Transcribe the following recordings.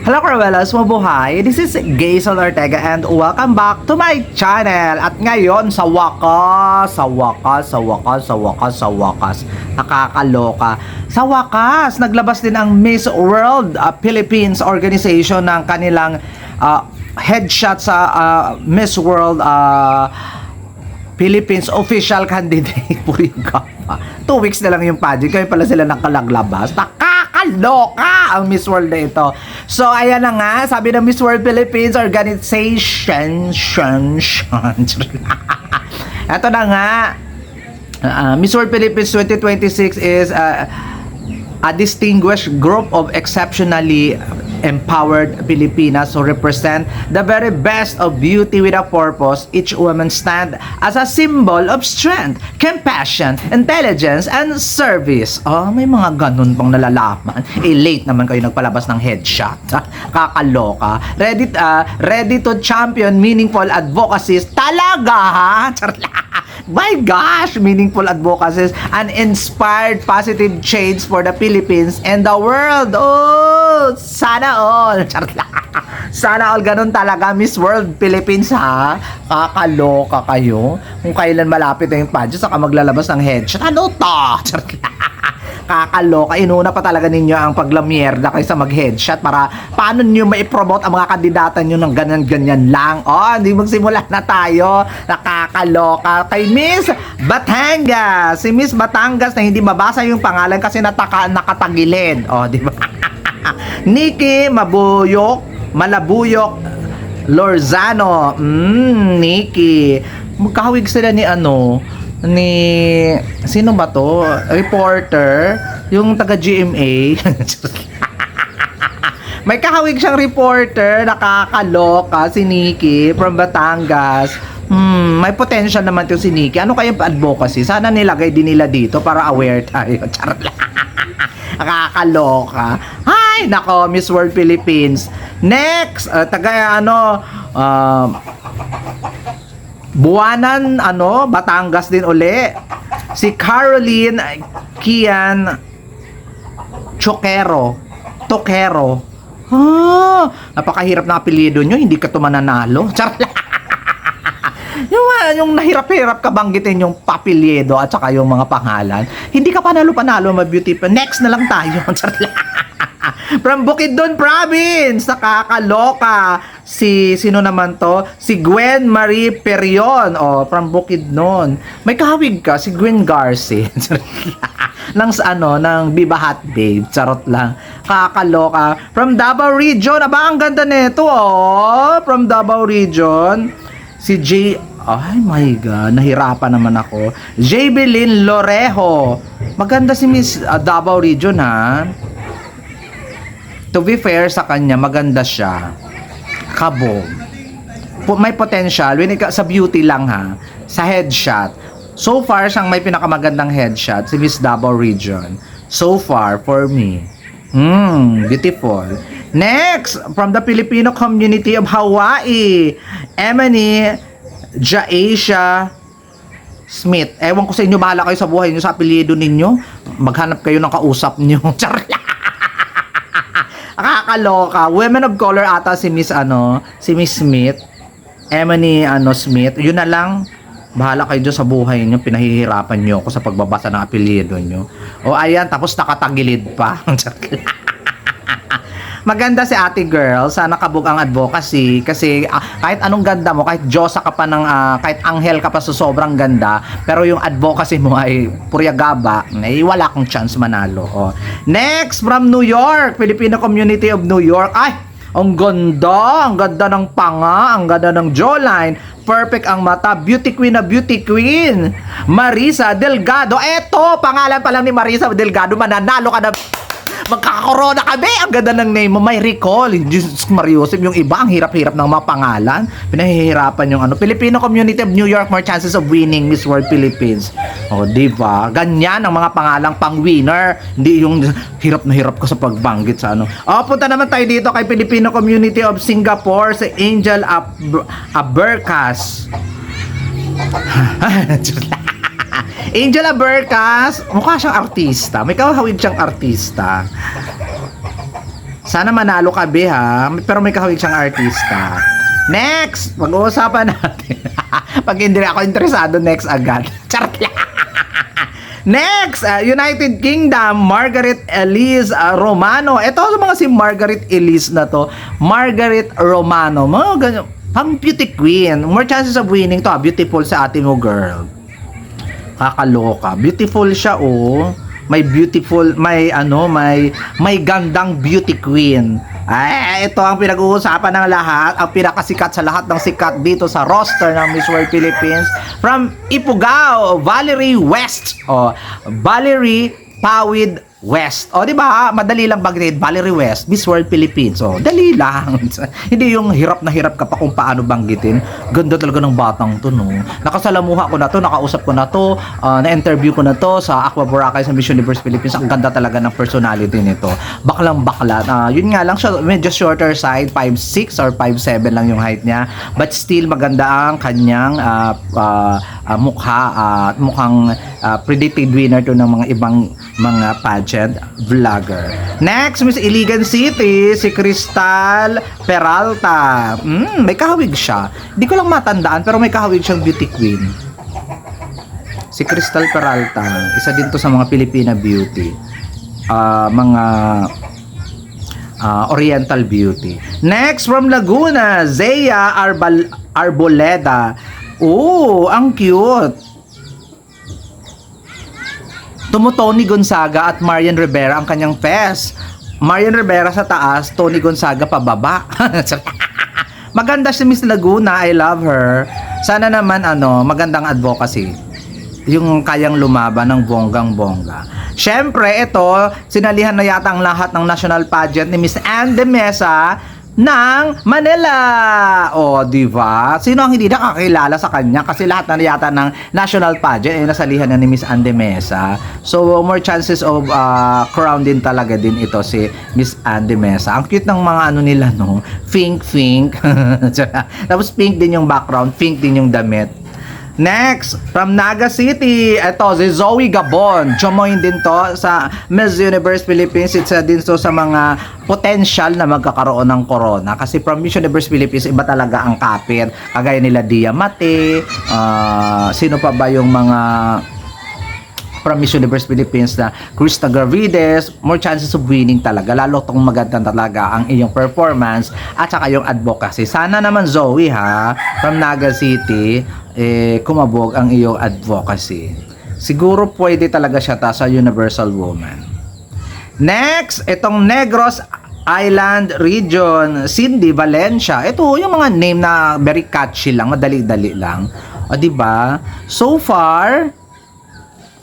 Hello Cruellas, mabuhay! This is Gaysel Ortega and welcome back to my channel. At ngayon, sa wakas, nakakaloka. Sa wakas, naglabas din ang Miss World Philippines organization ng kanilang headshot sa Miss World Philippines official candidate. Puri ka pa. 2 weeks na lang yung pageant. Kaya pala sila nakalaglabas. Nakakaloka ang Miss World na ito. So, ayan na nga. Sabi ng Miss World Philippines Organization. Ito na nga. Miss World Philippines 2026 is a distinguished group of exceptionally empowered Filipinas who represent the very best of beauty with a purpose. Each woman stand as a symbol of strength, compassion, intelligence, and service. Oh, may mga ganun pang nalalaman. Late naman kayo nagpalabas ng headshot. Kakaloka. Ready to champion meaningful advocacies. Talaga, ha? My gosh, meaningful advocacies and inspired positive change for the Philippines and the world. Oh, sana all. Sana all ganun talaga, Miss World Philippines, ha? Kakaloka kayo. Kung kailan malapit na yung pageant, saka maglalabas ng headshot. Ano to? Kakaloka. Inuna pa talaga ninyo ang paglamierda kaysa mag-headshot para paano nyo maipromote ang mga kandidata nyo ng ganyan-ganyan lang. Oh, hindi magsimula na tayo. Nakakaloka. Kay Miss Batangas. Si Miss Batangas na hindi mabasa yung pangalan kasi nakatagilid. Oh, di ba? Nikki Malabuyok Lorzano. Nikki. Magkahawig sila ni sino ba to? Reporter, yung taga GMA. May kahawig siyang reporter, nakakaloka si Nikki from Batangas. May potential naman 'yung si Nikki. Ano kayang advocacy? Sana nilagay din nila dito para aware tayo. Nakakaloka. Hay, nako, Miss World Philippines. Next, Buwanan, Batangas din uli. Si Caroline Kian Tokero. Napakahirap na apelyido nyo, hindi ka tumananalo. yung nahirap-hirap ka banggitin yung papilyedo at saka yung mga pangalan. Hindi ka panalo-panalo, ma-beauty pa. Next na lang tayo. From Bukidnon Province, nakakaloka. Sino naman to? Si Gwen Marie Perion. Oh, from Bukidnon. May kahawig ka, si Gwen Garcia. ng Viva Hot Babe. Charot lang. Kakaloka. From Davao Region. Aba, ang ganda nito, oh. From Davao Region. Si Ay my God, nahirapan naman ako. Jaybelin Lorejo. Maganda si Miss Davao Region, ha? To be fair sa kanya, maganda siya. Kabog. May potential. Sa beauty lang, ha? Sa headshot. So far, siyang may pinakamagandang headshot. Si Miss Davao Region. So far, for me. Beautiful. Next, from the Filipino community of Hawaii. Emily Jaisha Smith. Ewan ko sa inyo, bahala kayo sa buhay nyo, sa apelyido ninyo. Maghanap kayo ng kausap nyo. Nakakaloka. Women of color ata si Miss Smith. Emily Smith. Yun na lang. Bahala kayo dyan sa buhay nyo. Pinahihirapan nyo ako sa pagbabasa ng apelyido nyo. O ayan, tapos nakatagilid pa. Maganda si ate girl. Sana kabog ang advocacy. Kasi kahit anong ganda mo, kahit Diyosa ka pa kahit anghel ka pa sa sobrang ganda, pero yung advocacy mo ay puryagaba, wala kang chance manalo. Oh. Next, from New York, Filipino Community of New York. Ay, ang ganda. Ang ganda ng panga. Ang ganda ng jawline. Perfect ang mata. Beauty queen na beauty queen. Marisa Delgado. Eto, pangalan pa lang ni Marisa Delgado. Mananalo ka na. Magkakakorona kami. Ang ganda ng name mo. May recall. Jesus Mariosip. Yung iba, ang hirap-hirap ng mga pangalan. Pinahihirapan yung Filipino Community of New York, more chances of winning Miss World Philippines. O, diba? Ganyan ang mga pangalang pang-winner. Hindi yung hirap na hirap ko sa pagbanggit sa punta naman tayo dito kay Filipino Community of Singapore, si Angel Abercas. Angela Bercas, mukha siyang artista. May kahawig siyang artista. Sana manalo ka, be, ha? Pero may kahawig siyang artista. Next! Pag-uusapan natin. Pag hindi ako interesado, next agad. Charot lang. Next, United Kingdom, Margaret Elise Romano. Ito sa mga si Margaret Elise na to. Margaret Romano. Mga ganyan. Pang beauty queen. More chances of winning to. Beautiful sa atin mo, girl. Kakaloka. Beautiful siya, oh. May beautiful, may gandang beauty queen. Ay, ito ang pinag-uusapan ng lahat, ang pinakasikat sa lahat ng sikat dito sa roster ng Miss World Philippines from Ifugao, Valerie West. Oh, Valerie Pawid West. O, di ba? Madali lang banggitin. Valerie West, Miss World Philippines. O, dali lang. Hindi yung hirap na hirap ka pa kung paano banggitin. Ganda talaga ng batang to, no? Nakasalamuha ko na to, nakausap ko na to, na-interview ko na to sa Aqua Boracay sa Miss Universe Philippines. Ang ganda talaga ng personality nito. Baklang bakla. Yun nga lang siya, medyo shorter side, 5'6 or 5'7 lang yung height niya. But still, maganda ang kanyang mukha at mukhang predicted winner to ng mga ibang mga pageant vlogger. Next, Miss Iligan City, si Crystal Peralta. May kahawig siya. Hindi ko lang matandaan, pero may kahawig siyang beauty queen. Si Crystal Peralta, isa din to sa mga Filipina beauty. Mga Oriental beauty. Next, from Laguna, Zea Arboleda. Oh, ang cute. Tony Gonzaga at Marian Rivera ang kanyang fest. Marian Rivera sa taas, Tony Gonzaga pababa. Maganda si Miss Laguna, I love her. Sana naman magandang advocacy. Yung kayang lumaban ng bonggang-bongga. Syempre, ito, sinalihan na yata ang lahat ng national pageant ni Miss Ann de Mesa ng Manila. O, di ba? Sino ang hindi nakakilala sa kanya? Kasi lahat na yata ng national pageant nasalihan na ni Miss Ann de Mesa. So, more chances of crown din talaga din ito si Miss Ann de Mesa. Ang cute ng mga nila, no? Pink. Tapos pink din yung background, pink din yung damit. Next, from Naga City, ito si Zoe Gabon. Jomoin din to sa Miss Universe Philippines. Isa din to sa mga potential na magkakaroon ng corona. Kasi from Miss Universe Philippines, iba talaga ang kapit. Kagaya nila Dia Mate, sino pa ba yung mga from Miss Universe Philippines na Krista Gravides, more chances of winning talaga. Lalo tong maganda talaga ang iyong performance at saka yung advocacy. Sana naman Zoe, ha, from Naga City, kumabog ang iyong advocacy. Siguro pwede talaga siya sa Universal Woman. Next, itong Negros Island Region, Cindy Valencia. Ito yung mga name na very catchy lang, madali-dali lang. O, diba? So far,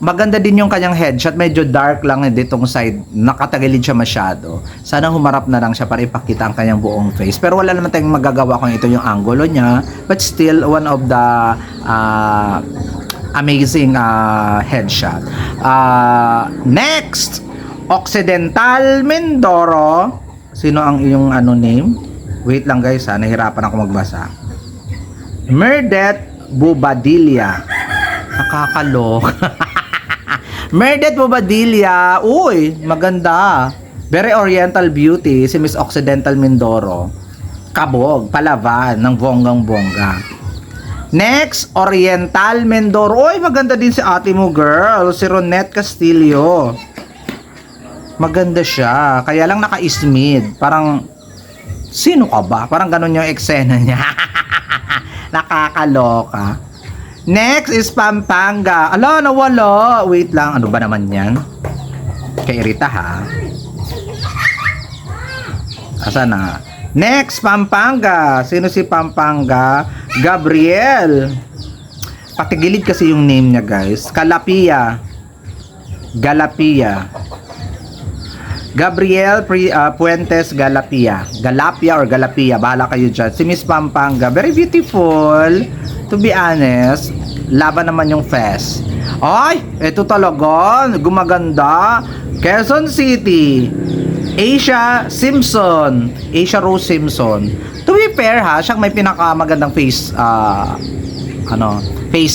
maganda din yung kanyang headshot. Medyo dark lang ditong side. Nakatagilid siya masyado. Sana humarap na lang siya para ipakita ang kanyang buong face. Pero wala naman tayong magagawa kung ito yung angulo niya. But still, one of the amazing headshot. Next, Occidental Mindoro. Sino ang iyong name? Wait lang guys, nahirapan ako magbasa. Merdet Bobadilla. Nakakalok. Merdet Bobadilla. Uy, maganda. Very Oriental beauty si Miss Occidental Mindoro. Kabog, palaban ng bonggang-bongga. Next, Oriental Mindoro. Uy, maganda din si ate mo, girl. Si Ronette Castillo. Maganda siya. Kaya lang naka-ismid. Parang, sino ka ba? Parang ganun yung eksena niya. Nakakaloka. Next is Pampanga. Ala, nawala. Wait lang. Ano ba naman yan? Kay Rita, ha? Asa na? Next, Pampanga. Sino si Pampanga? Gabriel. Patigilid kasi yung name niya, guys. Galapia. Gabriel Puentes Galapia. Galapia or Galapia. Bahala kayo dyan. Si Miss Pampanga. Very beautiful. To be honest, laban naman yung fest. Ay, ito talaga, gumaganda. Quezon City, Asia Rose Simpson. To be fair, ha, siyang may pinakamagandang face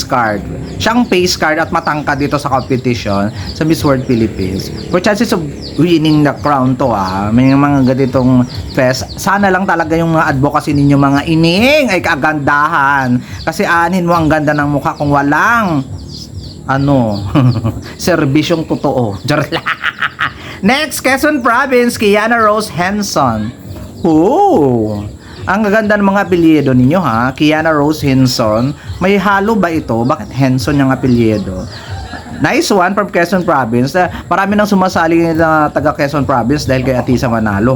card. Siyang face card at matangkad dito sa competition sa Miss World Philippines. For chances of winning the crown to may mga ganitong fest. Sana lang talaga yung mga advocacy ninyo mga ining ay kagandahan. Kasi anin mo ang ganda ng mukha kung walang serbisyong totoo. Next, Quezon Province, Kiana Rose Henson. Oh, ang gaganda ng mga apelyido ninyo Kiana Rose Henson. May halo ba ito? Bakit Henson yung apelyido? Nice one from Quezon Province. Marami nang sumasali na taga Quezon Province dahil kay Atisa Manalo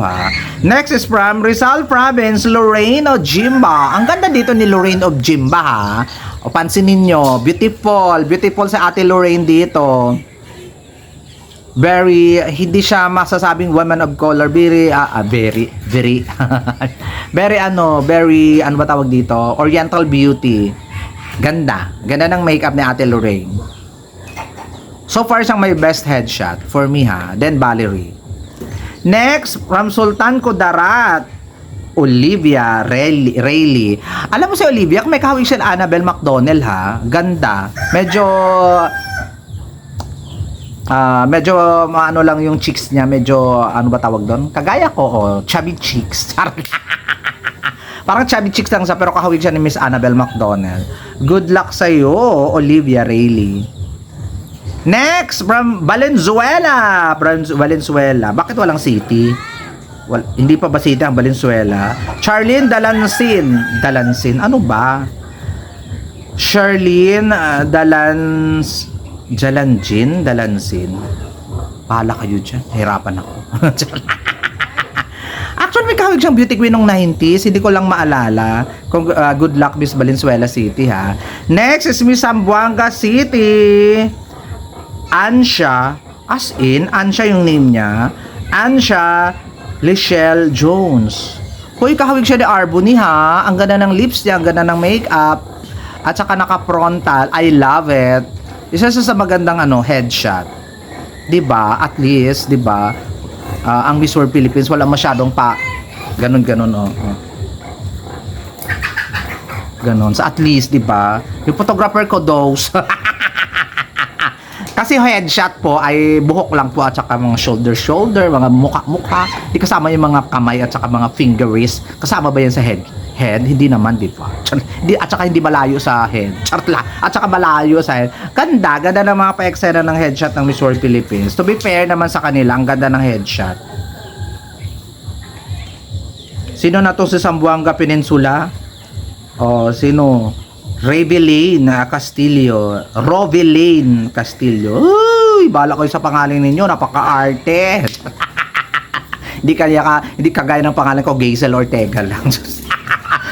Next is from Rizal Province, Lorraine Ojimba. Ang ganda dito ni Lorraine Ojimba O pansinin nyo, beautiful. Beautiful sa Ate Lorraine dito. Very, hindi siya masasabing woman of color. Very, very ano ba tawag dito? Oriental beauty. Ganda. Ganda ng makeup ni Ate Lorraine. So far, siyang may best headshot for me Then Valerie. Next, from Sultan Kudarat, Olivia Rayleigh. Alam mo si Olivia, kung may kahawig siya Annabelle McDonnell Ganda. Medyo ano lang yung cheeks niya, medyo ano ba tawag doon? Kagaya ko, chubby cheeks. Parang chubby cheeks lang siya pero kahawig siya ni Miss Annabelle McDonnell. Good luck sa iyo, Olivia Rayleigh. Next, from Valenzuela. Valenzuela. Bakit walang city? Hindi pa ba city ang Valenzuela? Charlene Dalansin. Ano ba? Charlene Dalansin. Pahala kayo dyan. Hirapan ako. Actually, may kahawig siyang beauty queen nung 90s. Hindi ko lang maalala. Good luck, Miss Valenzuela City, Next is Miss Zamboanga City. Ansha. As in, Ansha yung name niya. Ansha Lichelle Jones. Hoy, kahawig siya ni Arbony, Ang ganda ng lips niya. Ang ganda ng makeup. At saka naka-frontal. I love it. Isa sa magandang headshot. 'Di ba? At least, 'di ba? Ang Miss World Philippines wala masyadong ganun Ganon. Sa at least, 'di ba? Yung photographer ko dose. Kasi headshot po ay buhok lang po at saka mga shoulder, mga mukha. Di kasama yung mga kamay at saka mga finger wrist. Kasama ba yan sa head? Hindi naman, di ba? At saka hindi malayo sa head. At saka malayo sa head. Ganda ng mga pa-eksena ng headshot ng Miss World Philippines. To be fair naman sa kanila, ang ganda ng headshot. Sino na to sa Zamboanga Peninsula? Sino? Rovilane Castillo. Uy, bala kayo sa pangalan ninyo, napaka-arte. Hindi kagaya ng pangalan ko, Gazel Ortega lang.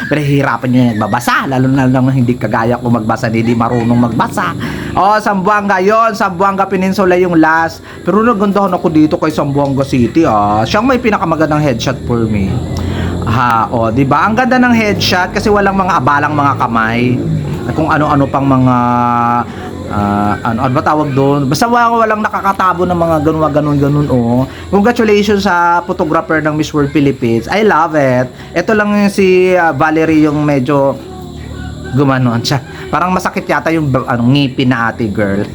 Pero hihirapan nyo yung nagbabasa, lalo na lang hindi kagaya ko magbasa, hindi marunong magbasa. Zamboanga yon, Zamboanga Peninsula yung last. Pero nagandahan ako dito kay Zamboanga City, Siyang may pinakamagandang headshot for me. Di ba? Ang ganda ng headshot kasi walang mga abalang mga kamay. At kung ano-ano pang mga ano ba tawag doon? Basta walang nakakatabo ng mga ganun. Congratulations sa photographer ng Miss World Philippines. I love it. Ito lang yung si Valerie yung medyo gumanon siya. Parang masakit yata yung ngipin na ate girl.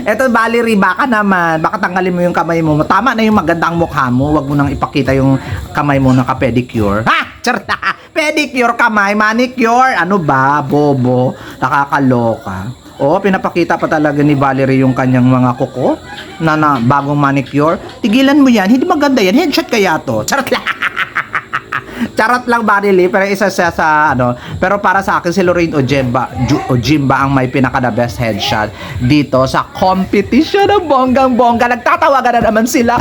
Eto Valerie, baka tanggalin mo yung kamay mo. Tama na yung magandang mukha mo. Wag mo nang ipakita yung kamay mo naka-pedicure. Pedicure kamay, manicure. Ano ba, bobo? Nakakaloka. Pinapakita pa talaga ni Valerie yung kanyang mga kuko na bagong manicure. Tigilan mo yan. Hindi maganda yan. Headshot kaya to. Charot lang, Valerie, pero isa siya sa pero para sa akin si Lorraine Ojimba ang may pinaka the best headshot dito sa competition ng bonggang-bongga. Nagtatawagan na naman sila.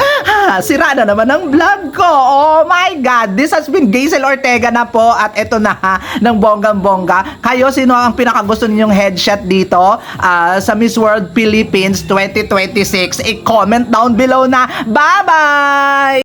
Sira na naman ang vlog ko. Oh my God, this has been Gazel Ortega na po at ito na ng bonggang-bongga. Kayo, sino ang pinakagusto ninyong headshot dito sa Miss World Philippines 2026? I-comment down below na. Bye-bye!